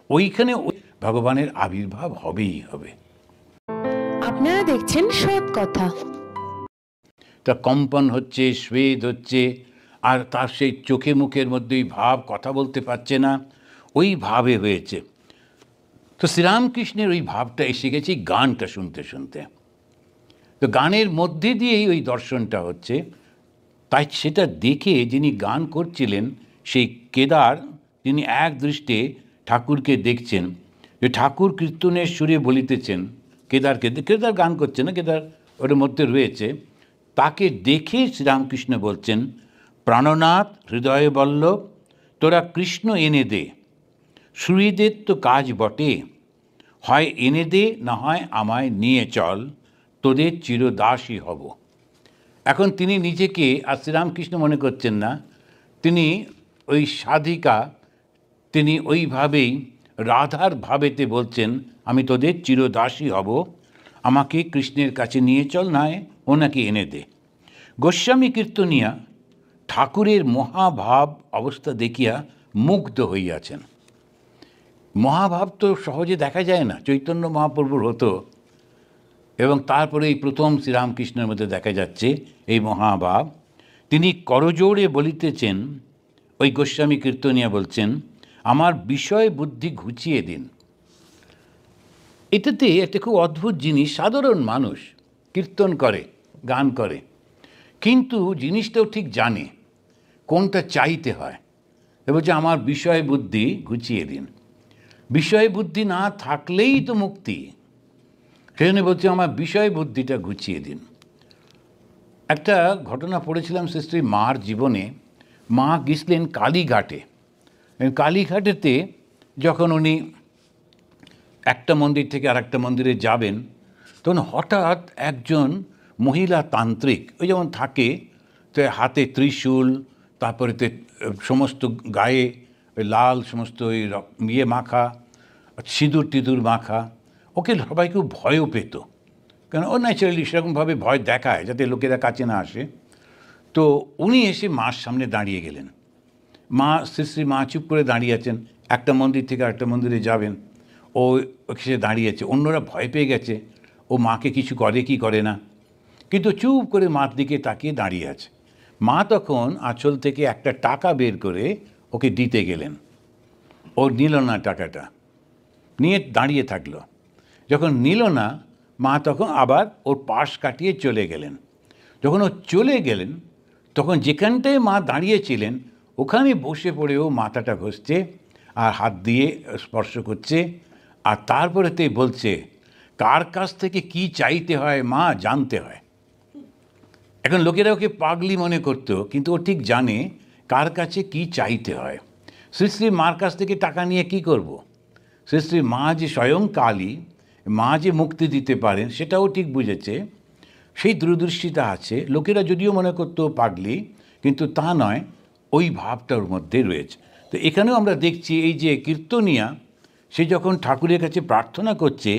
ওইখানে ভগবানের আবির্ভাব হবেই হবে। আপনারা দেখছেন সৎ কথা। তা কম্পন হচ্ছে, স্বেদ হচ্ছে, আর তার সেই চোখে মুখের মধ্যে ওই ভাব, কথা বলতে পারছে না, ওই ভাবে হয়েছে। তো শ্রীরামকৃষ্ণের ওই ভাবটা এসে গেছে গানটা শুনতে শুনতে। তো গানের মধ্যে দিয়েই ওই দর্শনটা হচ্ছে। তাই সেটা দেখে যিনি গান করছিলেন সেই কেদার, তিনি এক দৃষ্টে ঠাকুরকে দেখছেন যে ঠাকুর কীর্তনের সুরে বলিতেছেন। কেদার গান করছে না, কেদার ওর মধ্যে রয়েছে। তাকে দেখে শ্রীরামকৃষ্ণ বলছেন, প্রাণনাথ হৃদয় বল্লভ, তোরা কৃষ্ণ এনে দে, সুহৃদের তো কাজ বটে, হয় এনে দে, না হয় আমায় নিয়ে চল, তোদের চিরদাসী হব। এখন তিনি নিজেকে আর শ্রীরামকৃষ্ণ মনে করছেন না, তিনি ওই সাধিকা, তিনি ওইভাবেই রাধার ভাবেতে বলছেন, আমি তোদের চিরদাসী হব, আমাকে কৃষ্ণের কাছে নিয়ে চল, নয় ওনাকে এনে দে। গোস্বামী কীর্তনিয়া ঠাকুরের মহাভাব অবস্থা দেখিয়া মুগ্ধ হইয়াছেন। মহাভাব তো সহজে দেখা যায় না, চৈতন্য মহাপ্রভুর হতো, এবং তারপরে এই প্রথম শ্রীরামকৃষ্ণের মধ্যে দেখা যাচ্ছে এই মহাভাব। তিনি করজোড়ে বলিতেছেন, ওই গোস্বামী কীর্তনিয়া বলছেন, আমার বিষয় বুদ্ধি ঘুচিয়ে দিন। এটাতে একটা খুব অদ্ভুত জিনিস, সাধারণ মানুষ কীর্তন করে, গান করে, কিন্তু জিনিসটাও ঠিক জানে কোনটা চাইতে হয়। বলছে আমার বিষয় বুদ্ধি ঘুচিয়ে দিন। বিষয় বুদ্ধি না থাকলেই তো মুক্তি, সেজন্য বলছে আমার বিষয় বুদ্ধিটা ঘুচিয়ে দিন। একটা ঘটনা পড়েছিলাম শ্রী মার জীবনে। মা গেছিলেন কালীঘাটে। কালীঘাটেতে যখন উনি একটা মন্দির থেকে আর একটা মন্দিরে যাবেন, তখন হঠাৎ একজন মহিলা তান্ত্রিক, ওই যেমন থাকে, তো হাতে ত্রিশূল, তারপরে সমস্ত গায়ে লাল সমস্ত ওই ইয়ে মাখা, সিঁদুর টিঁদুর মাখা, ওকে সবাই খুব ভয়ও পেত, কারণ ও ন্যাচারালি সেরকমভাবে ভয় দেখায় যাতে লোকেরা কাছে না আসে। তো উনি এসে মার সামনে দাঁড়িয়ে গেলেন। মা, শ্রী মা চুপ করে দাঁড়িয়ে আছেন, একটা মন্দির থেকে আরেকটা মন্দিরে যাবেন, ও সে দাঁড়িয়ে আছে, অন্যরা ভয় পেয়ে গেছে ও মাকে কিছু করে কি করে না, কিন্তু চুপ করে মার দিকে তাকিয়ে দাঁড়িয়ে আছে। মা তখন আঁচল থেকে একটা টাকা বের করে ওকে দিতে গেলেন, ও নিল না টাকাটা, নিয়ে দাঁড়িয়ে থাকলো। যখন নিল না, মা তখন আবার ওর পাশ কাটিয়ে চলে গেলেন। যখন ও চলে গেলেন, তখন যেখানটায় মা দাঁড়িয়েছিলেন ওখানে বসে পড়ে ও মাথাটা ঘষছে আর হাত দিয়ে স্পর্শ করছে, আর তারপরে তে বলছে, কার কাছ থেকে কি চাইতে হয় মা জানতে হয়। এখন লোকেরা ওকে পাগলি মনে করত, কিন্তু ও ঠিক জানে কার কাছে কি চাইতে হয়। শ্রী মার কাছ থেকে টাকা নিয়ে কি করব। শ্রী মা যে স্বয়ং কালী, মা যে মুক্তি দিতে পারেন সেটাও ঠিক বুঝেছে, সেই দূরদৃষ্টিতা আছে। লোকেরা যদিও মনে করতো পাগলি, কিন্তু তা নয়, ওই ভাবটা ওর মধ্যে রয়েছে। তো এখানেও আমরা দেখছি এই যে কীর্তনিয়া, সে যখন ঠাকুরের কাছে প্রার্থনা করছে,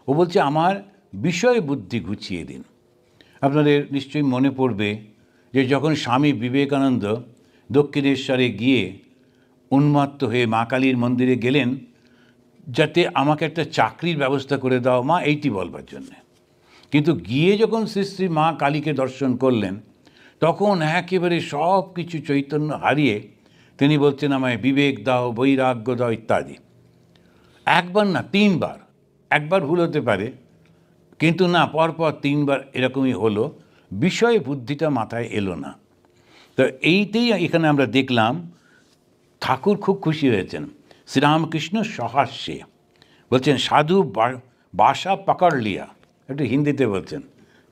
ও বলছে আমার বিষয় বুদ্ধি ঘুচিয়ে দিন। আপনাদের নিশ্চয়ই মনে পড়বে যে যখন স্বামী বিবেকানন্দ দক্ষিণেশ্বরে গিয়ে উন্মত্ত হয়ে মা কালীর মন্দিরে গেলেন, যাতে আমাকে একটা চাকরির ব্যবস্থা করে দাও মা, এইটি বলবার জন্যে। কিন্তু গিয়ে যখন শ্রী মা কালীকে দর্শন করলেন, তখন একেবারে সব কিছু চৈতন্য হারিয়ে তিনি বলছেন, আমায় বিবেক দাও, বৈরাগ্য দাও ইত্যাদি। একবার না, তিনবার। একবার ভুল হতে পারে, কিন্তু না, পরপর তিনবার এরকমই হলো, বিষয় বুদ্ধিটা মাথায় এলো না। তো এইটাই এখানে আমরা দেখলাম, ঠাকুর খুব খুশি হয়েছেন। শ্রীরামকৃষ্ণ সহাস্যে বলছেন, সাধু বাসা পাকড় লিয়া, একটু হিন্দিতে বলছেন,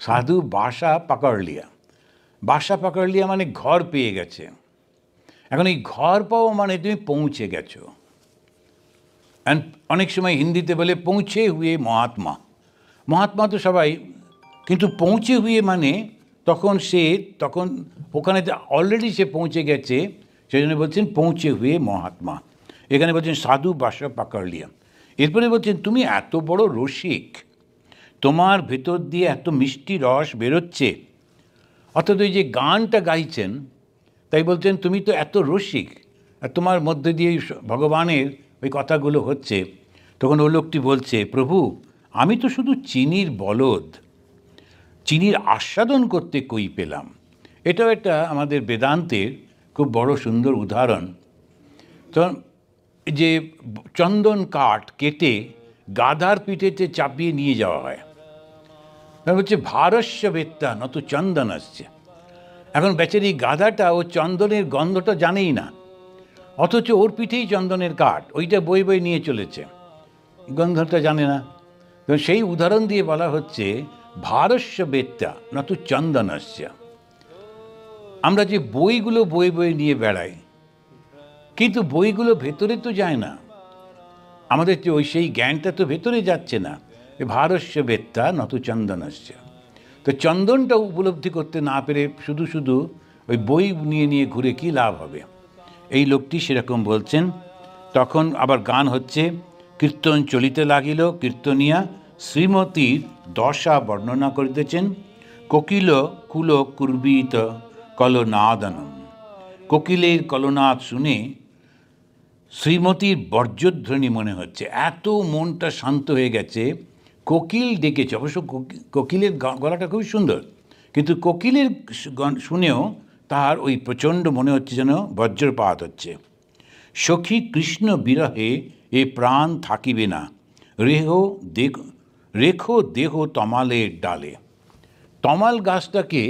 সাধু বাসা পাকড় লিয়া। বাসা পাকড় লিয়া মানে ঘর পেয়ে গেছে। এখন এই ঘর পাওয়া মানে তুমি পৌঁছে গেছো। অ্যান্ড অনেক সময় হিন্দিতে বলে পৌঁছে হুয়ে মহাত্মা। মহাত্মা তো সবাই, কিন্তু পৌঁছে হুয়ে মানে তখন ওখানে অলরেডি সে পৌঁছে গেছে, সেই জন্য বলছেন পৌঁছে হুয়ে মহাত্মা। এখানে বলছেন সাধু বাসা পাকড় লিয়া। এরপরে বলছেন, তুমি এত বড় রসিক, তোমার ভেতর দিয়ে এত মিষ্টি রস বেরোচ্ছে, অর্থাৎ ওই যে গানটা গাইছেন, তাই বলছেন তুমি তো এত রসিক, আর তোমার মধ্যে দিয়ে ভগবানের ওই কথাগুলো হচ্ছে, তখন ও লোকটি বলছে, প্রভু আমি তো শুধু চিনির বলদ, চিনির আস্বাদন করতে কই পেলাম। এটাও একটা আমাদের বেদান্তের খুব বড় সুন্দর উদাহরণ। তো যে চন্দন কাঠ কেটে গাধার পিঠেতে চাপিয়ে নিয়ে যাওয়া হয়, হচ্ছে ভারস্য বেত্তা নত চন্দন আসছে। এখন বেচারি গাধাটা ও চন্দনের গন্ধটা জানেই না, অথচ ওর পিঠেই চন্দনের কাঠ, ওইটা বই বই নিয়ে চলেছে, গন্ধটা জানে না। তো সেই উদাহরণ দিয়ে বলা হচ্ছে ভারস্য বেত্তা নত চন্দন আসছে। আমরা যে বইগুলো বই বই নিয়ে বেড়াই, কিন্তু বইগুলো ভেতরে তো যায় না, আমাদের যে ওই সেই জ্ঞানটা তো ভেতরে যাচ্ছে না। ভারস্য বেত্তা নত চন্দন আসছে। তো চন্দনটা উপলব্ধি করতে না পেরে শুধু শুধু ওই বই নিয়ে নিয়ে ঘুরে কি লাভ হবে? এই লোকটি সেরকম বলছেন। তখন আবার গান হচ্ছে, কীর্তন চলিতে লাগিল, কীর্তনিয়া শ্রীমতীর দশা বর্ণনা করিতেছেন। কোকিল কুল কুর্বীত কলনাদনম। কোকিলের কলনাদ শুনে শ্রীমতীর বর্জধ্বনি মনে হচ্ছে, এত মনটা শান্ত হয়ে গেছে। কোকিল ডেকেছে, অবশ্য কোকিলের গলাটা খুবই সুন্দর, কিন্তু কোকিলের শুনেও তার ওই প্রচণ্ড মনে হচ্ছে যেন বজ্রপাত হচ্ছে। সখী কৃষ্ণ বিরহে এ প্রাণ থাকিবে না, রেখো দেহ তমালের ডালে। তমাল গাছটাকে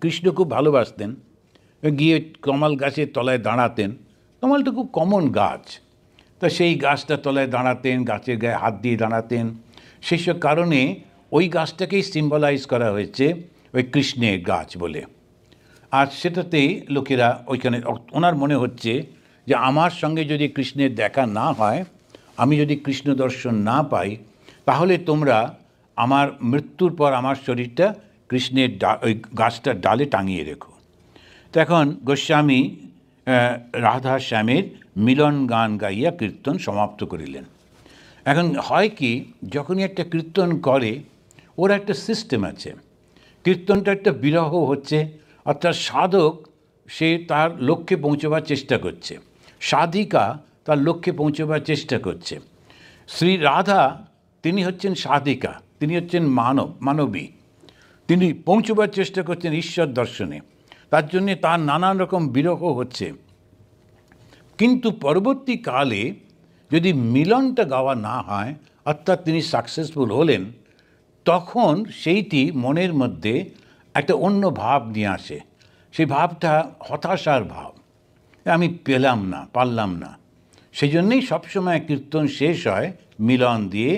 কৃষ্ণ খুব ভালোবাসতেন, গিয়ে তমাল গাছের তলায় দাঁড়াতেন। তমালটা খুব কমন গাছ, তা সেই গাছটার তলায় দাঁড়াতেন, গাছের গায়ে হাত দিয়ে দাঁড়াতেন। সেই সব কারণে ওই গাছটাকেই সিম্বলাইজ করা হয়েছে ওই কৃষ্ণের গাছ বলে। আর সেটাতেই লোকেরা ওইখানে, ওনার মনে হচ্ছে যে আমার সঙ্গে যদি কৃষ্ণের দেখা না হয়, আমি যদি কৃষ্ণ দর্শন না পাই, তাহলে তোমরা আমার মৃত্যুর পর আমার শরীরটা কৃষ্ণের ওই গাছটার ডালে টাঙিয়ে রেখো। তো এখন গোস্বামী রাধা শ্যামের মিলন গান গাইয়া কীর্তন সমাপ্ত করিলেন। এখন হয় কি, যখনই একটা কীর্তন করে ওর একটা সিস্টেম আছে। কীর্তনটা একটা বিরহ হচ্ছে, অর্থাৎ সাধক সে তার লক্ষ্যে পৌঁছবার চেষ্টা করছে, সাধিকা তার লক্ষ্যে পৌঁছবার চেষ্টা করছে। শ্রী রাধা তিনি হচ্ছেন সাধিকা, তিনি হচ্ছেন মানবী, তিনি পৌঁছবার চেষ্টা করছেন ঈশ্বর দর্শনে। তার জন্যে তার নানান রকম বিরহ হচ্ছে। কিন্তু পরবর্তীকালে যদি মিলনটা গাওয়া না হয়, অর্থাৎ তিনি সাকসেসফুল হলেন, তখন সেইটি মনের মধ্যে একটা অন্য ভাব নিয়ে আসে। সেই ভাবটা হতাশার ভাব, আমি পেলাম না, পারলাম না। সেই জন্যেই সবসময় কীর্তন শেষ হয় মিলন দিয়ে,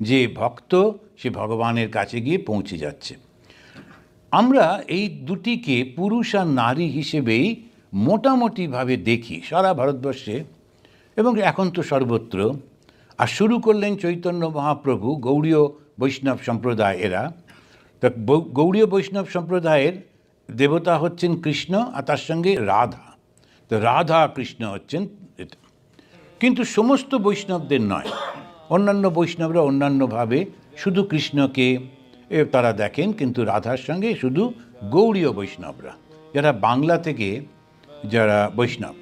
যে ভক্ত সে ভগবানের কাছে গিয়ে পৌঁছে যাচ্ছে। আমরা এই দুটিকে পুরুষ আর নারী হিসেবেই মোটামুটিভাবে দেখি সারা ভারতবর্ষে, এবং এখন তো সর্বত্র। আর শুরু করলেন চৈতন্য মহাপ্রভু, গৌড়ীয় বৈষ্ণব সম্প্রদায় এরা। তা গৌড়ীয় বৈষ্ণব সম্প্রদায়ের দেবতা হচ্ছেন কৃষ্ণ, আর তার সঙ্গে রাধা। তো রাধা কৃষ্ণ হচ্ছেন এটা। কিন্তু সমস্ত বৈষ্ণবদের নয়, অন্যান্য বৈষ্ণবরা অন্যান্যভাবে শুধু কৃষ্ণকে তারা দেখেন, কিন্তু রাধার সঙ্গে শুধু গৌড়ীয় বৈষ্ণবরা, যারা বাংলা থেকে যারা বৈষ্ণব।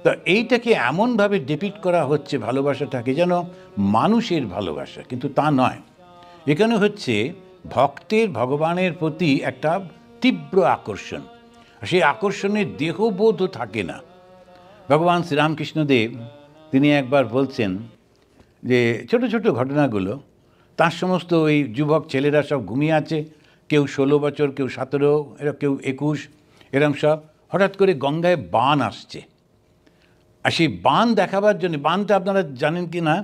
তা এইটাকে এমনভাবে ডিপিক্ট করা হচ্ছে ভালোবাসাটাকে যেন মানুষের ভালোবাসা, কিন্তু তা নয়। এখানে হচ্ছে ভক্তের ভগবানের প্রতি একটা তীব্র আকর্ষণ, সেই আকর্ষণের দেহবোধও থাকে না। ভগবান শ্রীরামকৃষ্ণদেব তিনি একবার বলছেন যে ছোট ছোট ঘটনাগুলো, তার সমস্ত ওই যুবক ছেলেরা সব ঘুমিয়ে আছে, কেউ 16 বছর, কেউ 17, কেউ 21, এরকম সব। হঠাৎ করে গঙ্গায় বান আসছে, আর সেই বান দেখাবার জন্য, বানটা আপনারা জানেন কি না,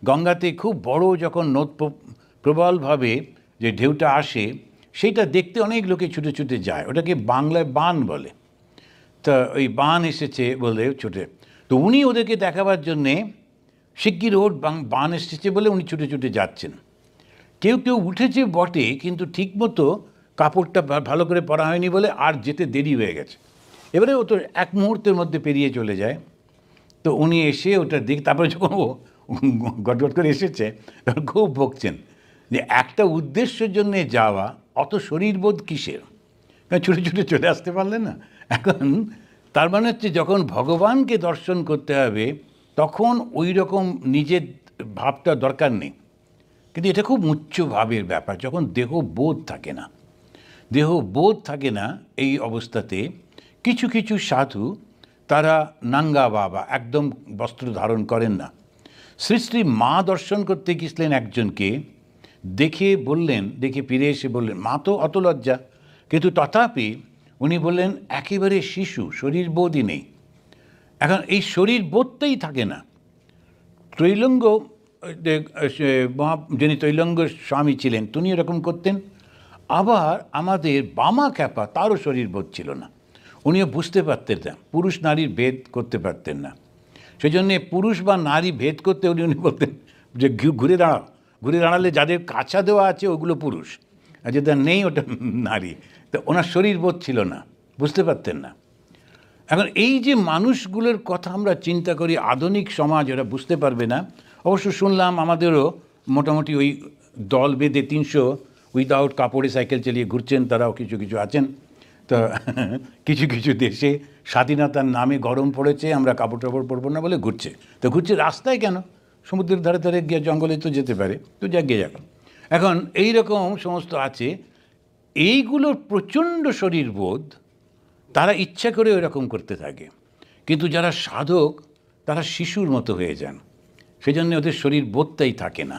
গঙ্গাতে খুব বড় যখন নদ প্রবলভাবে যে ঢেউটা আসে, সেইটা দেখতে অনেক লোকে ছুটে ছুটে যায়, ওটাকে বাংলায় বান বলে। তা ওই বান এসেছে বলে ছুটে, তো উনি ওদেরকে দেখাবার জন্যে শিগগির ওর বান এসেছে বলে উনি ছুটে ছুটে যাচ্ছেন। কেউ কেউ উঠেছে বটে, কিন্তু ঠিকমতো কাপড়টা ভালো করে পরা হয়নি বলে আর যেতে দেরি হয়ে গেছে। এবারে ও তো এক মুহূর্তের মধ্যে পেরিয়ে চলে যায়। তো উনি এসে ওটা তারপরে যখন ও গটগট করে এসেছে, তখন খুব বকছেন যে একটা উদ্দেশ্যের জন্যে যাওয়া, অত শরীরবোধ কিসের, ছুটে ছুটে চলে আসতে পারলেন না। এখন তার মানে হচ্ছে যখন ভগবানকে দর্শন করতে হবে, তখন ওই রকম নিজের ভাবটা দরকার নেই। কিন্তু এটা খুব উচ্চ ভাবের ব্যাপার, যখন দেহ বোধ থাকে না, দেহ বোধ থাকে না, এই অবস্থাতে কিছু কিছু সাধু তারা নাঙ্গা বাবা, একদম বস্ত্র ধারণ করেন না। শ্রী শ্রী মা দর্শন করতে গিয়েছিলেন একজনকে, দেখে বললেন, দেখে ফিরে এসে বললেন, মা তো অত লজ্জা, কিন্তু তথাপি উনি বললেন একেবারে শিশু, শরীর বোধই নেই। এখন এই শরীর বোধটাই থাকে না। ত্রৈলঙ্গ যিনি ত্রৈলঙ্গ স্বামী ছিলেন, তিনি এরকম করতেন। আবার আমাদের বামা খ্যাপা, তারও শরীর বোধ ছিল না, উনিও বুঝতে পারতেন না, পুরুষ নারীর ভেদ করতে পারতেন না। সেই জন্যে পুরুষ বা নারী ভেদ করতে উনি বলতেন যে ঘুরে দাঁড়াও, ঘুরে দাঁড়ালে যাদের কাছা দেওয়া আছে ওগুলো পুরুষ, আর যেটা নেই ওটা নারী। তো ওনার শরীর বোধ ছিল না, বুঝতে পারতেন না। এখন এই যে মানুষগুলোর কথা আমরা চিন্তা করি, আধুনিক সমাজ ওরা বুঝতে পারবে না। অবশ্য শুনলাম আমাদেরও মোটামুটি ওই দল বেঁধে 300 উইদাউট কাপড়ে সাইকেল চালিয়ে ঘুরছেন, তারাও কিছু কিছু আছেন। তো কিছু কিছু দেশে স্বাধীনতার নামে গরম পড়েছে, আমরা কাপড় টাপড় পরবো না বলে ঘুরছে। তো ঘুরছে রাস্তায় কেন, সমুদ্রের ধারে ধারে গিয়ে জঙ্গলে তো যেতে পারে, তো যা গিয়ে যাক। এখন এই রকম সমস্ত আছে, এইগুলোর প্রচণ্ড শরীর বোধ, তারা ইচ্ছা করে ওইরকম করতে থাকে। কিন্তু যারা সাধক তারা শিশুর মতো হয়ে যান, সেজন্য ওদের শরীর বোধটাই থাকে না।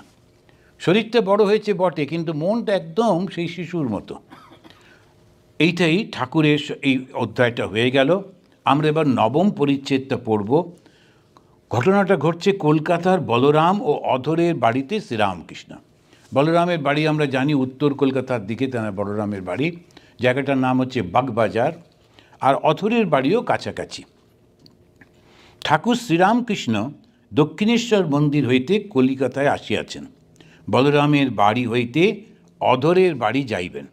শরীরটা বড় হয়েছে বটে, কিন্তু মনটা একদম সেই শিশুর মতো। এইটাই ঠাকুরের এই অধ্যায়টা হয়ে গেল। আমরা এবার নবম পরিচ্ছেদটা পড়ব। ঘটনাটা ঘটছে কলকাতার বলরাম ও অধরের বাড়িতে শ্রীরামকৃষ্ণ। বলরামের বাড়ি আমরা জানি উত্তর কলকাতার দিকে, তার বলরামের বাড়ি, জায়গাটার নাম হচ্ছে বাগবাজার। আর অধরের বাড়িও কাছাকাছি। ঠাকুর শ্রীরামকৃষ্ণ দক্ষিণেশ্বর মন্দির হইতে কলিকাতায় আসিয়াছেন, বলরামের বাড়ি হইতে অধরের বাড়ি যাইবেন।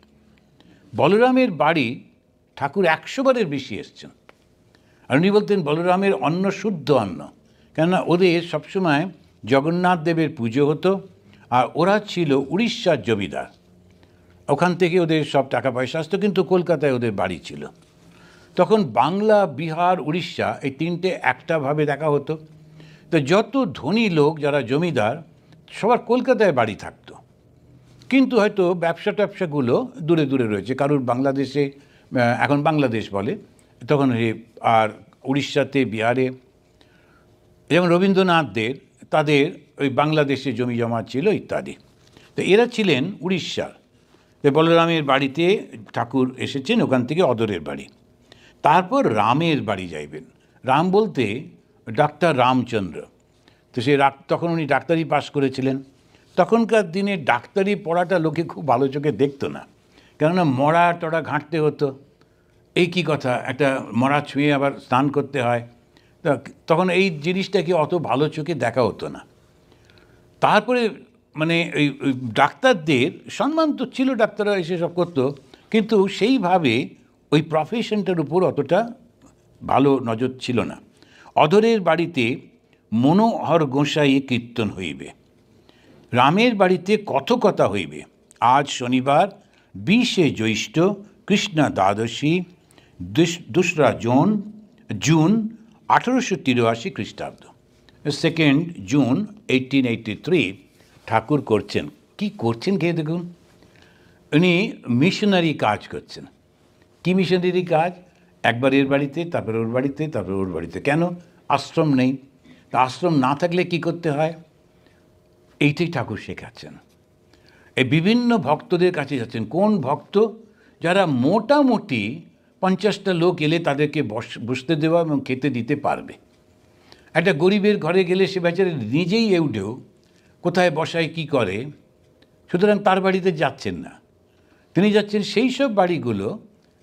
বলরামের বাড়ি ঠাকুর 100 বারের বেশি এসছেন। আর উনি বলতেন বলরামের অন্ন শুদ্ধ অন্ন, কেননা ওদের সবসময় জগন্নাথ দেবের পুজো হতো, আর ওরা ছিল উড়িষ্যার জমিদার, ওখান থেকে ওদের সব টাকা পয়সা আসতো, কিন্তু কলকাতায় ওদের বাড়ি ছিল। তখন বাংলা, বিহার, উড়িষ্যা এই তিনটে একটাভাবে দেখা হতো। তো যত ধনী লোক যারা জমিদার, সবার কলকাতায় বাড়ি থাকতো, কিন্তু হয়তো ব্যবসা ট্যাবসাগুলো দূরে দূরে রয়েছে। কারুর বাংলাদেশে, এখন বাংলাদেশ বলে, তখন আর উড়িষ্যাতে, বিহারে, যেমন রবীন্দ্রনাথদের তাদের ওই বাংলাদেশে জমি জমা ছিল ইত্যাদি। তো এরা ছিলেন উড়িষ্যার। তো বলরামের বাড়িতে ঠাকুর এসেছেন, ওখান থেকে অধরের বাড়ি। তারপর রামের বাড়ি যাইবেন। রাম বলতে ডাক্তার রামচন্দ্র। তো সে তখন উনি ডাক্তারি পাশ করেছিলেন। তখনকার দিনে ডাক্তারি পড়াটা লোকে খুব ভালো চোখে দেখতো না, কেননা মরা টরা ঘাঁটতে হতো। এই কি কথা, একটা মরা ছুঁয়ে আবার স্নান করতে হয়, তখন এই জিনিসটাকে অত ভালো চোখে দেখা হতো না। তারপরে মানে ওই ডাক্তারদের সম্মান তো ছিল, ডাক্তাররা এসে সব করতো, কিন্তু সেইভাবে ওই প্রফেশনটার উপর অতটা ভালো নজর ছিল না। অধরের বাড়িতে মনোহর গোসাই কীর্তন হইবে, রামের বাড়িতে কথকতা হইবে। আজ শনিবার 20 জ্যৈষ্ঠ কৃষ্ণা দ্বাদশী, 2 জুন 1883 খ্রিস্টাব্দ। 2 জুন 1883 ঠাকুর করছেন। কি করছেন কে দেখুন, উনি মিশনারি কাজ করছেন। কি মিশনারি কাজ? একবার এর বাড়িতে, তারপর ওর বাড়িতে, তারপর ওর বাড়িতে। কেন? আশ্রম নেই। তা আশ্রম না থাকলে কি করতে হয়, এইটাই ঠাকুর শেখাচ্ছেন। এই বিভিন্ন ভক্তদের কাছে যাচ্ছেন। কোন ভক্ত? যারা মোটামুটি 50টা লোক এলে তাদেরকে বসতে দেওয়া এবং খেতে দিতে পারবে। একটা গরিবের ঘরে গেলে সে বেচারে নিজেই এউডেও কোথায় বসায় কি করে, সুতরাং তার বাড়িতে যাচ্ছেন না। তিনি যাচ্ছেন সেই সব বাড়িগুলো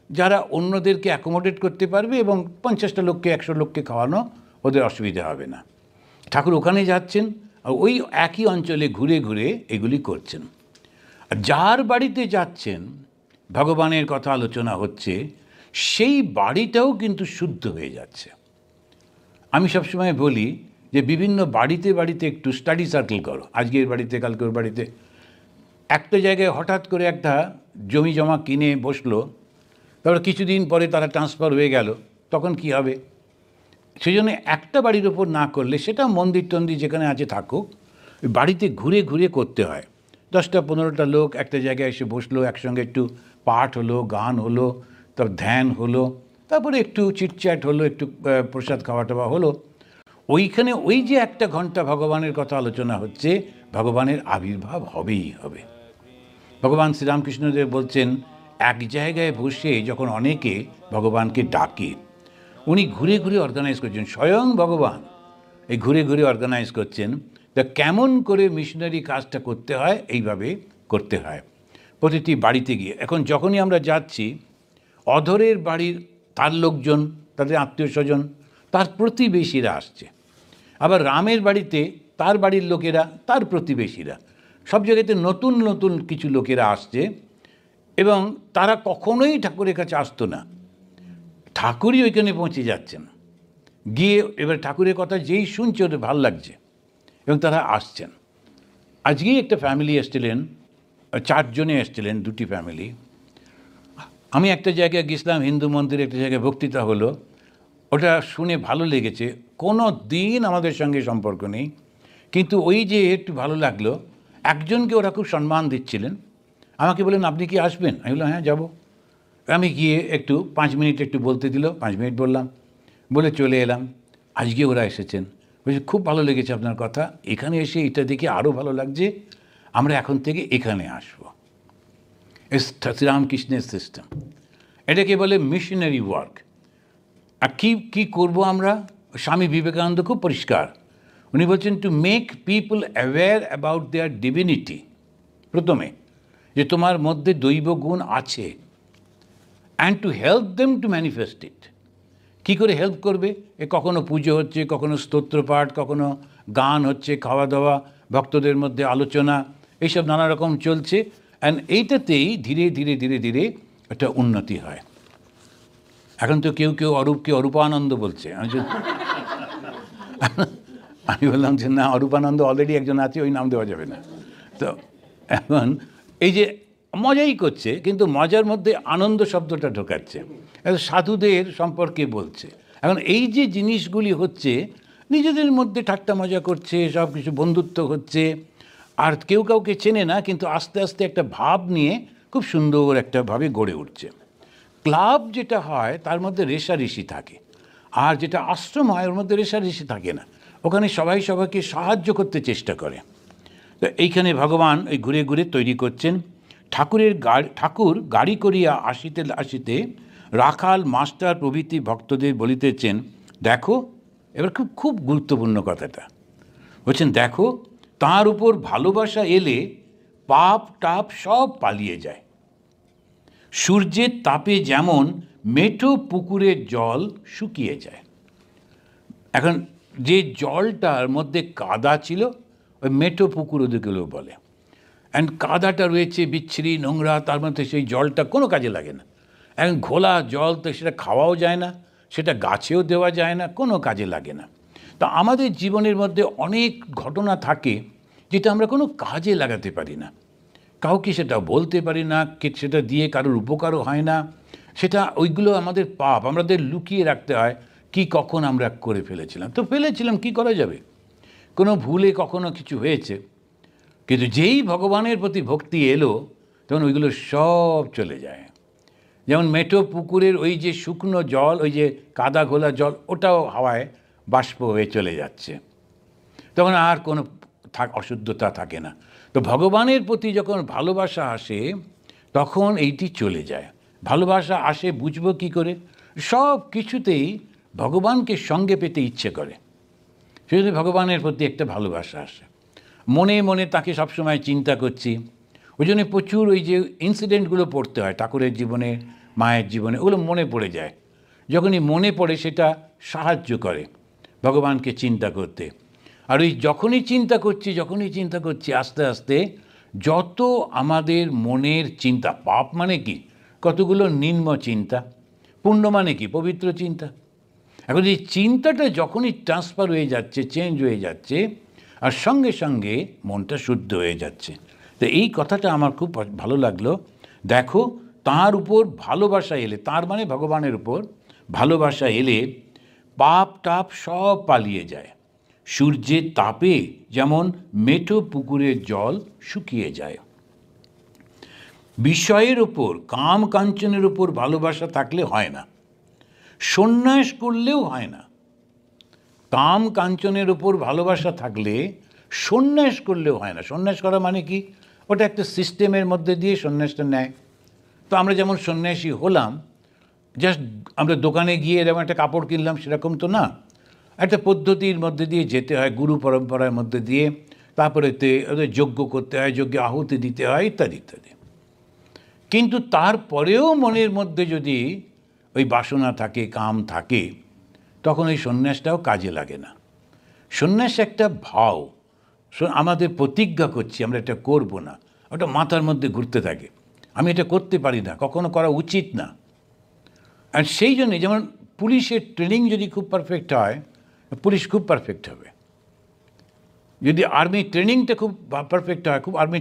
যারা অন্যদেরকে অ্যাকোমোডেট করতে পারবে, এবং 50টা লোককে 100 লোককে খাওয়ানো ওদের অসুবিধা হবে না। ঠাকুর ওখানে যাচ্ছেন, আর ওই একই অঞ্চলে ঘুরে ঘুরে এগুলি করছেন। আর যার বাড়িতে যাচ্ছেন, ভগবানের কথা আলোচনা হচ্ছে, সেই বাড়িটাও কিন্তু শুদ্ধ হয়ে যাচ্ছে। আমি সবসময় বলি যে বিভিন্ন বাড়িতে বাড়িতে একটু স্টাডি সার্কেল করো, আজকে এর বাড়িতে, কালকে ওর বাড়িতে। একটা জায়গায় হঠাৎ করে একটা জমি জমা কিনে বসলো, তারপর কিছুদিন পরে তারা ট্রান্সফার হয়ে গেল, তখন কি হবে? সেই জন্য একটা বাড়ির ওপর না করলে, সেটা মন্দির টন্দির যেখানে আছে থাকুক, ওই বাড়িতে ঘুরে ঘুরে করতে হয়। 10-15টা লোক একটা জায়গায় এসে বসলো, একসঙ্গে একটু পাঠ হলো, গান হলো, তারপর ধ্যান হলো, তারপরে একটু চিটচ্যাট হলো, একটু প্রসাদ খাওয়া টাওয়া হলো। ওইখানে ওই যে 1 ঘন্টা ভগবানের কথা আলোচনা হচ্ছে, ভগবানের আবির্ভাব হবেই হবে। ভগবান শ্রীরামকৃষ্ণদেব বলছেন, এক জায়গায় বসে যখন অনেকে ভগবানকে ডাকে, উনি ঘুরে ঘুরে অর্গানাইজ করছেন, স্বয়ং ভগবান এই ঘুরে ঘুরে অর্গানাইজ করছেন। তা কেমন করে মিশনারি কাজটা করতে হয়, এইভাবে করতে হয় প্রতিটি বাড়িতে গিয়ে। এখন যখনই আমরা যাচ্ছি, অধরের বাড়ির তার লোকজন, তাদের আত্মীয় স্বজন, তার প্রতিবেশীরা আসছে, আবার রামের বাড়িতে তার বাড়ির লোকেরা, তার প্রতিবেশীরা, সব জায়গাতে নতুন নতুন কিছু লোকেরা আসছে, এবং তারা কখনোই ঠাকুরের কাছে আসতো না। ঠাকুরই ওইখানে পৌঁছে যাচ্ছেন, গিয়ে এবার ঠাকুরের কথা যেই শুনছে ওদের ভালো লাগছে, এবং তারা আসছেন। আজকেই একটা ফ্যামিলি এসেছিলেন, 4 জনে এসেছিলেন, 2টি ফ্যামিলি। আমি একটা জায়গায় গেছিলাম, হিন্দু মন্দিরে একটা জায়গায় বক্তৃতা হলো, ওটা শুনে ভালো লেগেছে। কোনো দিন আমাদের সঙ্গে সম্পর্ক নেই, কিন্তু ওই যে একটু ভালো লাগলো, একজনকে ওরা খুব সম্মান দিচ্ছিলেন। আমাকে বললেন, আপনি কি আসবেন? আমি বললাম, হ্যাঁ যাবো। আমি গিয়ে একটু 5 মিনিট একটু বলতে দিল, 5 মিনিট বললাম, বলে চলে এলাম। আজকে ওরা এসেছেন, বলছে খুব ভালো লেগেছে আপনার কথা, এখানে এসে এটা দেখে আরও ভালো লাগছে, আমরা এখন থেকে এখানে আসবো। শ্রীরামকৃষ্ণের সিস্টেম, এটাকে বলে মিশনারি ওয়ার্ক। আর কী করবো আমরা? স্বামী বিবেকানন্দ খুব পরিষ্কার, উনি বলছেন, to make people aware about their divinity. প্রথমে যে তোমার মধ্যে দৈব গুণ আছে, and to help them to manifest it. কী করে হেল্প করবে? কখনো পুজো হচ্ছে, কখনো স্তোত্রপাঠ, কখনো গান হচ্ছে, খাওয়া দাওয়া, ভক্তদের মধ্যে আলোচনা, এইসব নানা রকম চলছে। অ্যান্ড এইটাতেই ধীরে ধীরে ধীরে ধীরে একটা উন্নতি হয়। এখন তো কেউ কেউ অরূপকে অরূপানন্দ বলছে। আমি বললাম যে না, অরূপানন্দ অলরেডি একজন আছে, ওই নাম দেওয়া যাবে না। তো এখন এই যে মজাই করছে, কিন্তু মজার মধ্যে আনন্দ শব্দটা ঢোকাচ্ছে, সাধুদের সম্পর্কে বলছে। এখন এই যে জিনিসগুলি হচ্ছে, নিজেদের মধ্যে ঠাট্টা মজা করছে, সব কিছু বন্ধুত্ব হচ্ছে, আর কেউ কাউকে চেনে না, কিন্তু আস্তে আস্তে একটা ভাব নিয়ে খুব সুন্দর একটা ভাবে গড়ে উঠছে। ক্লাব যেটা হয় তার মধ্যে রেষারেষি থাকে, আর যেটা আশ্রম হয় ওর মধ্যে রেষারেষি থাকে না, ওখানে সবাই সবাইকে সাহায্য করতে চেষ্টা করে। তো এইখানে ভগবান ওই ঘুরে ঘুরে তৈরি করছেন। ঠাকুর গাড়ি করিয়া আসিতে আসিতে রাখাল, মাস্টার প্রভৃতি ভক্তদের বলিতেছেন, দেখো, এবার খুব খুব গুরুত্বপূর্ণ কথাটা বলছেন, দেখো, তার উপর ভালোবাসা এলে পাপ টাপ সব পালিয়ে যায়। সূর্যের তাপে যেমন মেঠো পুকুরের জল শুকিয়ে যায়। এখন যে জলটার মধ্যে কাদা ছিল, ওই মেঠো পুকুর ওদেরগুলো বলে, অ্যান্ড কাদাটা রয়েছে বিচ্ছিরি, নোংরা, তার মধ্যে সেই জলটা কোনো কাজে লাগে না। এখন ঘোলা জল, তো সেটা খাওয়াও যায় না, সেটা গাছেও দেওয়া যায় না, কোনো কাজে লাগে না। তা আমাদের জীবনের মধ্যে অনেক ঘটনা থাকে যেটা আমরা কোনো কাজে লাগাতে পারি না, কাউকে সেটা বলতে পারি না, সেটা দিয়ে কারোর উপকারও হয় না, সেটা ওইগুলো আমাদের পাপ, আমাদের লুকিয়ে রাখতে হয়। কি কখন আমরা করে ফেলেছিলাম, তো ফেলেছিলাম, কি করা যাবে? কোনো ভুলে কখনো কিছু হয়েছে, কিন্তু যেই ভগবানের প্রতি ভক্তি এলো, তখন ওইগুলো সব চলে যায়। যেমন মেঠো পুকুরের ওই যে শুকনো জল, ওই যে কাদা ঘোলা জল, ওটাও হাওয়ায় বাষ্প হয়ে চলে যাচ্ছে, তখন আর কোনো অশুদ্ধতা থাকে না। তো ভগবানের প্রতি যখন ভালোবাসা আসে, তখন এইটি চলে যায়। ভালোবাসা আসে বুঝবো কী করে? সব কিছুতেই ভগবানকে সঙ্গে পেতে ইচ্ছে করে, সেজন্য ভগবানের প্রতি একটা ভালোবাসা আসে। মনে মনে তাকে সবসময় চিন্তা করছি, ওই জন্য প্রচুর ওই যে ইনসিডেন্টগুলো পড়তে হয় ঠাকুরের জীবনে, মায়ের জীবনে, ওগুলো মনে পড়ে যায়। যখনই মনে পড়ে সেটা সাহায্য করে ভগবানকে চিন্তা করতে। আর ওই যখনই চিন্তা করছি আস্তে আস্তে যত আমাদের মনের চিন্তা, পাপ মানে কি? কতগুলো নিম্ন চিন্তা, পুণ্য মানে কি? পবিত্র চিন্তা। এখন এই চিন্তাটা যখনই ট্রান্সফার হয়ে যাচ্ছে, চেঞ্জ হয়ে যাচ্ছে, আর সঙ্গে সঙ্গে মনটা শুদ্ধ হয়ে যাচ্ছে। তো এই কথাটা আমার খুব ভালো লাগলো। দেখো, তার উপর ভালোবাসা এলে, তার মানে ভগবানের উপর ভালোবাসা এলে পাপ টাপ সব পালিয়ে যায়। সূর্যের তাপে যেমন মেঠো পুকুরের জল শুকিয়ে যায়। বিষয়ের ওপর, কাম কাঞ্চনের ওপর ভালোবাসা থাকলে হয় না, সন্ন্যাস করলেও হয় না। কাম কাঞ্চনের ওপর ভালোবাসা থাকলে সন্ন্যাস করলেও হয় না। সন্ন্যাস করা মানে কি? ওটা একটা সিস্টেমের মধ্যে দিয়ে সন্ন্যাসটা নেয়। তো আমরা যেমন সন্ন্যাসী হলাম, জাস্ট আমরা দোকানে গিয়ে এরকম একটা কাপড় কিনলাম সেরকম তো না, একটা পদ্ধতির মধ্যে দিয়ে যেতে হয়, গুরু পরম্পরার মধ্যে দিয়ে, তারপরে ওদের যজ্ঞ করতে হয়, যজ্ঞে আহুতি দিতে হয়, ইত্যাদি ইত্যাদি। কিন্তু তারপরেও মনের মধ্যে যদি ওই বাসনা থাকে, কাম থাকে, তখন ওই সন্ন্যাসটাও কাজে লাগে না। সন্ন্যাস একটা ভাও, আমাদের প্রতিজ্ঞা করছি আমরা এটা করব না, ওটা মাথার মধ্যে ঘুরতে থাকে, আমি এটা করতে পারি না, কখনো করা উচিত না। আর সেই জন্যে যেমন পুলিশের ট্রেনিং যদি খুব পারফেক্ট হয়, পুলিশ খুব পারফেক্ট হবে। যদি আর্মির ট্রেনিংটা খুব পারফেক্ট হয়, আর্মি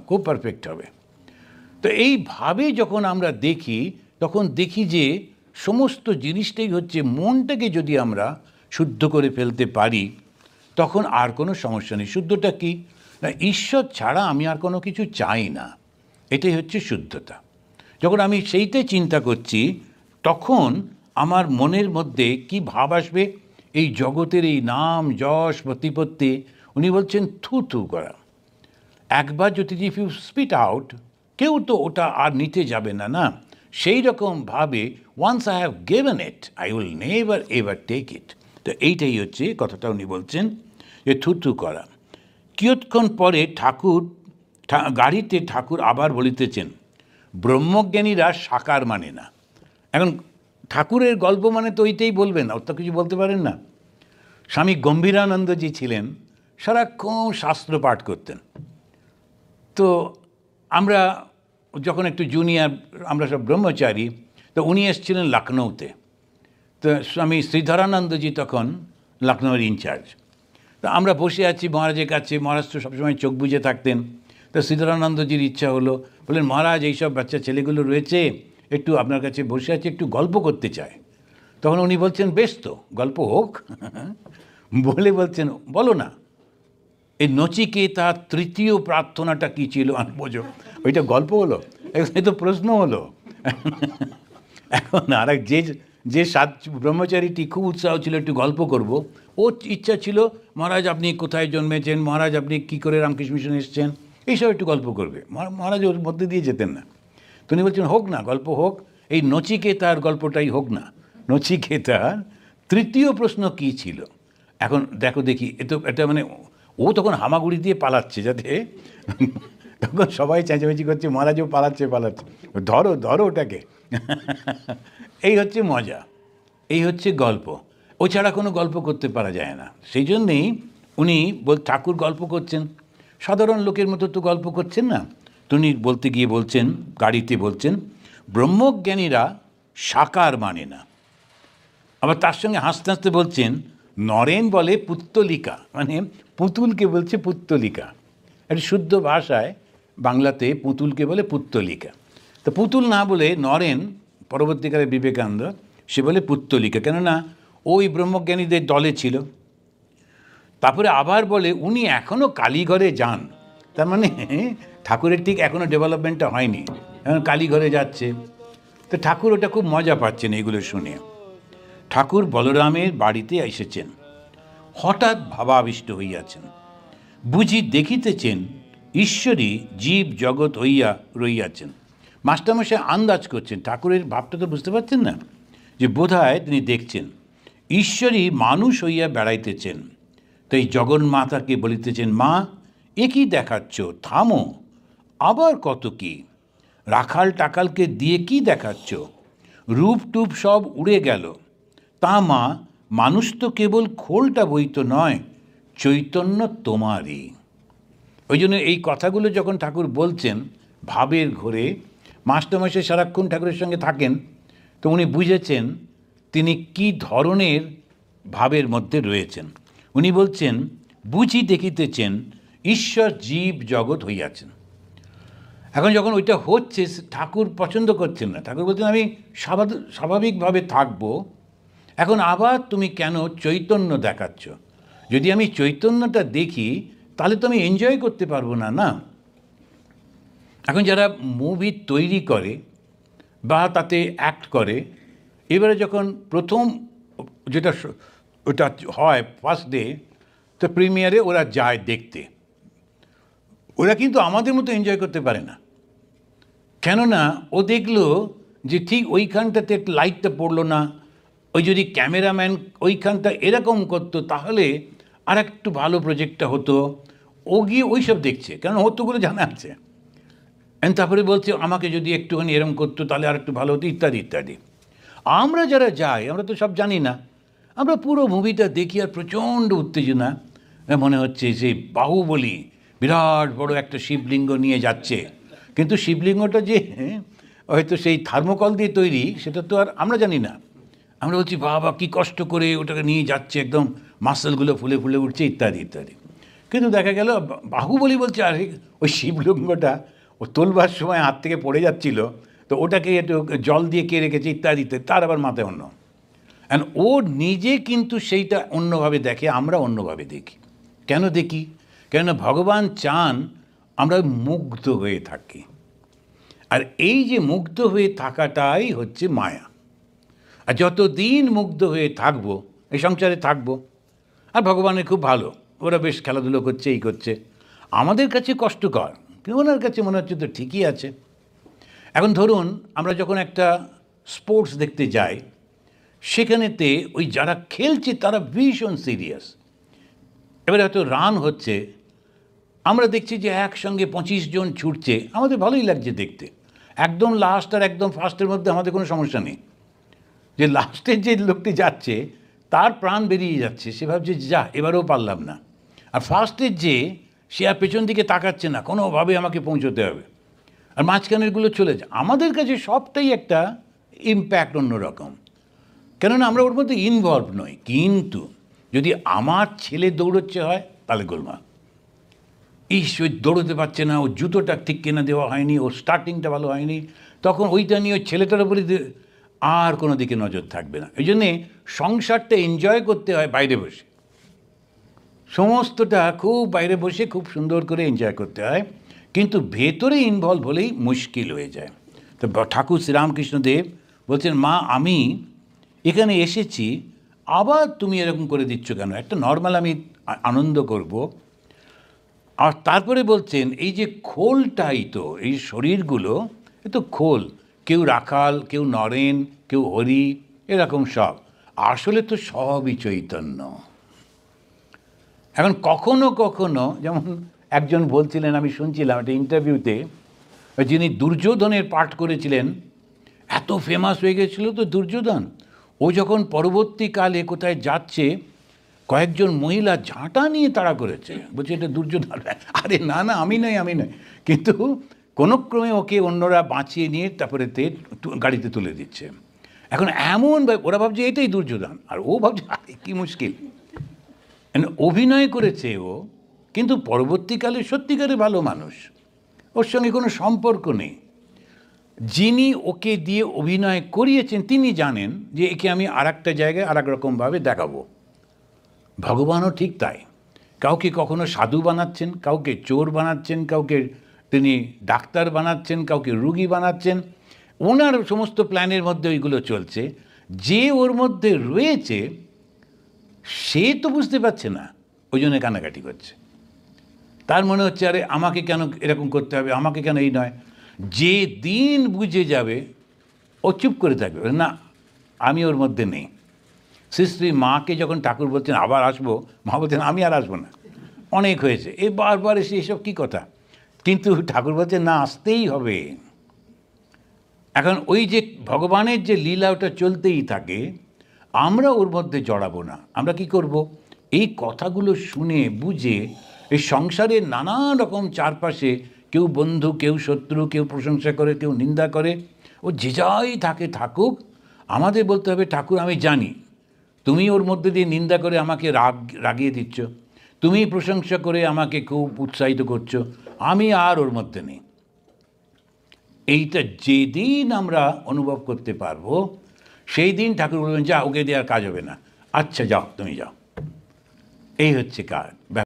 খুব পারফেক্ট হবে। তো এইভাবে যখন আমরা দেখি, তখন দেখি যে সমস্ত জিনিসটাই হচ্ছে, মনটাকে যদি আমরা শুদ্ধ করে ফেলতে পারি, তখন আর কোনো সমস্যা নেই। শুদ্ধটা কি না, ঈশ্বর ছাড়া আমি আর কোনো কিছু চাই না, এটাই হচ্ছে শুদ্ধতা। যখন আমি সেইটাই চিন্তা করছি, তখন আমার মনের মধ্যে কি ভাব আসবে? এই জগতের এই নাম যশ প্রতিপত্তি, উনি বলছেন থু থু করা। একবার যদি ইফ ইউ স্পিট আউট, কেউ তো ওটা আর নিতে যাবে না, না? সেই রকমভাবে once I have given it, I will never ever take it. তো এইটাই হচ্ছে কথাটা উনি বলছেন, যে থু থু করা। কিয়ৎক্ষণ পরে গাড়িতে ঠাকুর আবার বলিতেছেন, ব্রহ্মজ্ঞানীরা সাকার মানে না। এখন ঠাকুরের গল্প মানে তো ওইটাই বলবেন, ওর তো কিছু বলতে পারেন না। স্বামী গম্ভীরানন্দজি ছিলেন, সারাক্ষণ শাস্ত্র পাঠ করতেন। তো আমরা যখন একটু জুনিয়র, আমরা সব ব্রহ্মচারী, তো উনি এসেছিলেন লখনৌতে। তো স্বামী শ্রীধরানন্দজি তখন লখনৌয়ের ইনচার্জ। তো আমরা বসে আছি মহারাজের কাছে, মহারাজ তো সবসময় চোখ বুজে থাকতেন। তো শ্রীধরানন্দজির ইচ্ছা হলো, বললেন মহারাজ এইসব বাচ্চা ছেলেগুলো রয়েছে, একটু আপনার কাছে বসে আছে, একটু গল্প করতে চায়। তখন উনি বলছেন বেশ তো, গল্প হোক। বলে বলছেন বলো না, এই নচিকেতার তৃতীয় প্রার্থনাটা কী ছিল বোঝো? ওইটা গল্প হলো, এ তো প্রশ্ন হলো। এখন আর এক যে ব্রহ্মচারীটি খুব উৎসাহ ছিল একটু গল্প করব, ওর ইচ্ছা ছিল মহারাজ আপনি কোথায় জন্মেছেন, মহারাজ আপনি কী করে রামকৃষ্ণ মিশন এসছেন, এইসব একটু গল্প করবে। মহারাজ ওর মধ্যে দিয়ে যেতেন না। তো উনি বলছেন হোক না, গল্প হোক, এই নচিকেতার গল্পটাই হোক না। নচিকেতার তৃতীয় প্রশ্ন কী ছিল? এখন দেখো দেখি, এটা মানে ও তখন হামাগুড়ি দিয়ে পালাচ্ছে, যাতে তখন সবাই চেঁচামেচি করছে, মহারাজও পালাচ্ছে, ধরো ধরো ওটাকে। এই হচ্ছে মজা, এই হচ্ছে গল্প। ও ছাড়া কোনো গল্প করতে পারা যায় না। সেই জন্যেই উনি ঠাকুর গল্প করছেন, সাধারণ লোকের মতো তো গল্প করছেন না। উনি বলতে গিয়ে বলছেন, গাড়িতে বলছেন, ব্রহ্মজ্ঞানীরা সাকার মানে না। আবার তার সঙ্গে হাসতে হাসতে বলছেন, নরেন বলে পুত্তলিকা, মানে পুতুলকে বলছে পুত্তলিকা। একটা শুদ্ধ ভাষায় বাংলাতে পুতুলকে বলে পুত্তলিকা। তো পুতুল না বলে নরেন, পরবর্তীকালে বিবেকানন্দ, সে বলে পুত্তলিকা, কেননা ওই ব্রহ্মজ্ঞানীদের দলে ছিল। তারপরে আবার বলে উনি এখনও কালীঘরে যান, তার মানে ঠাকুরের ঠিক এখনও ডেভেলপমেন্টটা হয়নি, এখন কালীঘরে যাচ্ছে। তো ঠাকুর ওটা খুব মজা পাচ্ছেন এগুলো শুনে। ঠাকুর বলরামের বাড়িতে এসেছেন, হঠাৎ ভাবাবিষ্ট হইয়াছেন, বুঝি দেখিতেছেন ঈশ্বরী জীব জগৎ হইয়া রইয়াছেন। মাস্টারমশাই আন্দাজ করছেন, ঠাকুরের ভাবটা তো বুঝতে পারছেন না, যে বোধহয় তিনি দেখছেন ঈশ্বরী মানুষ হইয়া বেড়াইতেছেন। তাই জগন্মাতাকে বলিতেছেন, মা এ কি দেখাচ্ছ, থামো, আবার কত কি, রাখাল টাকালকে দিয়ে কি দেখাচ্ছ, রূপ টুপ সব উড়ে গেল। তা মা, মানুষ তো কেবল খোলটা বই তো নয়, চৈতন্য তোমারই। ওই জন্য এই কথাগুলো যখন ঠাকুর বলছেন ভাবের ঘোরে, মাস্টারমশাই সারাক্ষণ ঠাকুরের সঙ্গে থাকেন, তো উনি বুঝেছেন তিনি কি ধরনের ভাবের মধ্যে রয়েছেন। উনি বলছেন, বুঝি দেখিতেছেন ঈশ্বর জীব জগৎ হইয়াছেন। এখন যখন ওইটা হচ্ছে, ঠাকুর পছন্দ করছেন না। ঠাকুর বলছেন আমি স্বাভাবিকভাবে থাকবো, এখন আবার তুমি কেন চৈতন্য দেখাচ্ছ? যদি আমি চৈতন্যটা দেখি তাহলে তো আমি এনজয় করতে পারবো না, না? এখন যারা মুভি তৈরি করে বা তাতে অ্যাক্ট করে, এবারে যখন প্রথম যেটা ওটা হয় ফার্স্ট ডে, তো প্রিমিয়ারে ওরা যায় দেখতে, ওরা কিন্তু আমাদের মতো এনজয় করতে পারে না। কেননা ও দেখলো যে ঠিক ওইখানটাতে লাইটটা পড়লো না, ওই যদি ক্যামেরাম্যান ওইখানটা এরকম করতো তাহলে আর একটু ভালো প্রজেক্টটা হতো। ও গিয়ে ওই সব দেখছে, কেন হতোগুলো জানা আছে। তারপরে বলছে আমাকে যদি একটুখানি এরম করতো তাহলে আর একটু ভালো হতো, ইত্যাদি ইত্যাদি। আমরা যারা যাই আমরা তো সব জানি না, আমরা পুরো মুভিটা দেখি আর প্রচণ্ড উত্তেজনা, মনে হচ্ছে যে বাহুবলী বিরাট বড় একটা শিবলিঙ্গ নিয়ে যাচ্ছে, কিন্তু শিবলিঙ্গটা যে হয়তো সেই থার্মোকল দিয়ে তৈরি সেটা তো আর আমরা জানি না। আমরা বলছি বাবা কী কষ্ট করে ওটাকে নিয়ে যাচ্ছে, একদম মাসেলগুলো ফুলে ফুলে উঠছে, ইত্যাদি ইত্যাদি। কিন্তু দেখা গেল বাহুবলী বলছে আরে ওই শিবলিঙ্গটা ও তোলবার সময় হাত থেকে পড়ে যাচ্ছিল, তো ওটাকে একটু জল দিয়ে কে রেখেছে, ইত্যাদি ইত্যাদি, তার আবার মাথায় অন্য। অ্যান্ড ও নিজে কিন্তু সেইটা অন্যভাবে দেখে, আমরা অন্যভাবে দেখি। কেন দেখি? কেননা ভগবান চান আমরা মুগ্ধ হয়ে থাকি, আর এই যে মুগ্ধ হয়ে থাকাটাই হচ্ছে মায়া। আর যতদিন মুগ্ধ হয়ে থাকবো এই সংসারে থাকবো। আর ভগবানের খুব ভালো, ওরা বেশ খেলাধুলো করছে, এই করছে, আমাদের কাছে কষ্টকর, কিন্তু ওনার কাছে মনে হচ্ছে তো ঠিকই আছে। এখন ধরুন আমরা যখন একটা স্পোর্টস দেখতে যাই, সেখানেতে ওই যারা খেলছে তারা ভীষণ সিরিয়াস। এবারে হয়তো রান হচ্ছে, আমরা দেখছি যে একসঙ্গে 25 জন ছুটছে, আমাদের ভালোই লাগছে দেখতে। একদম লাস্ট আর একদম ফার্স্টের মধ্যে আমাদের কোনো সমস্যা নেই। যে লাস্টের যে লোকটি যাচ্ছে তার প্রাণ বেরিয়ে যাচ্ছে, সে ভাবছে যা এবারেও পারলাম না। আর ফার্স্টের যে সে আর পেছন দিকে তাকাচ্ছে না, কোনোভাবে আমাকে পৌঁছতে হবে, আর মাঝখানেরগুলো চলে যায়। আমাদের কাছে সবটাই একটা ইম্প্যাক্ট অন্যরকম, কেননা আমরা ওর মধ্যে ইনভলভ নই। কিন্তু যদি আমার ছেলে দৌড়চ্ছে হয় তাহলে গোলমাল। ওই দৌড়তে পারছে না, ও জুতোটা ঠিক কেনা দেওয়া হয়নি, ওর স্টার্টিংটা ভালো হয়নি, তখন ওইটা নিয়ে ওই ছেলেটার উপরে আর কোনো দিকে নজর থাকবে না। এই জন্যে সংসারটা এনজয় করতে হয় বাইরে বসে, সমস্তটা খুব বাইরে বসে খুব সুন্দর করে এনজয় করতে হয়, কিন্তু ভেতরে ইনভলভ হলেই মুশকিল হয়ে যায়। তো ঠাকুর শ্রীরামকৃষ্ণদেব বলছেন মা আমি এখানে এসেছি, আবার তুমি এরকম করে দিচ্ছ কেন, একটা নর্মাল আমি আনন্দ করব। আর তারপরে বলছেন এই যে খোলটাই তো, এই শরীরগুলো এ তো খোল, কেউ রাখাল, কেউ নরেন, কেউ হরি, এরকম সব, আসলে তো সবই চৈতন্য। এখন কখনো কখনো যেমন একজন বলছিলেন, আমি শুনছিলাম একটা ইন্টারভিউতে, যিনি দুর্যোধনের পাঠ করেছিলেন, এত ফেমাস হয়ে গেছিল তো দুর্যোধন, ও যখন পরবর্তীকালে কোথায় যাচ্ছে কয়েকজন মহিলা ঝাঁটা নিয়ে তাড়া করেছে, বলছে এটা দুর্যোধন। আরে না না আমি নয়, কিন্তু কোনো ক্রমে ওকে অন্যরা বাঁচিয়ে নিয়ে তারপরে গাড়িতে তুলে দিচ্ছে। এখন এমন ওরা ভাবছে এটাই দুর্যোধন, আর ও ভাবছে আরে কী মুশকিল। অভিনয় করেছে ও, কিন্তু পরবর্তীকালে সত্যিকারে ভালো মানুষ, ওর সঙ্গে কোনো সম্পর্ক নেই। যিনি ওকে দিয়ে অভিনয় করিয়েছেন তিনি জানেন যে একে আমি আর একটা জায়গায় আর এক রকমভাবে দেখাবো। ভগবানও ঠিক তাই, কাউকে কখনো সাধু বানাচ্ছেন, কাউকে চোর বানাচ্ছেন, কাউকে তিনি ডাক্তার বানাচ্ছেন, কাউকে রুগী বানাচ্ছেন। ওনার সমস্ত প্ল্যানের মধ্যে ওইগুলো চলছে। যে ওর মধ্যে রয়েছে সে তো বুঝতে পারছে না, ওই জন্য কানাকাটি করছে। তার মনে হচ্ছে আরে আমাকে কেন এরকম করতে হবে, আমাকে কেন এই নয়। যে দিন বুঝে যাবে ও চুপ করে থাকবে, না আমি ওর মধ্যে নেই। শ্রী মাকে যখন ঠাকুর বলছেন আবার আসবো, মা বলছেন আমি আর আসবো না, অনেক হয়েছে, এ বারবার এসে এসব কী কথা। কিন্তু ঠাকুর বলছেন না, আসতেই হবে। এখন ওই যে ভগবানের যে লীলা ওটা চলতেই থাকে, আমরা ওর মধ্যে জড়াবো না। আমরা কি করব, এই কথাগুলো শুনে বুঝে এই সংসারের নানা রকম চারপাশে কেউ বন্ধু, কেউ শত্রু, কেউ প্রশংসা করে, কেউ নিন্দা করে, ও যে যাই থাকে থাকুক, আমাদের বলতে হবে ঠাকুর আমি জানি তুমি ওর মধ্যে দিয়ে নিন্দা করে আমাকে রাগিয়ে দিচ্ছ, তুমি প্রশংসা করে আমাকে খুব উৎসাহিত করছো, আমি আর ওর মধ্যে নেই। এইটা যেদিন আমরা অনুভব করতে পারবো, সেই দিন ঠাকুর বলবেন যা ওকে দিয়ে আর কাজ হবে না, আচ্ছা যাও তুমি যাও। এই হচ্ছে কাজ।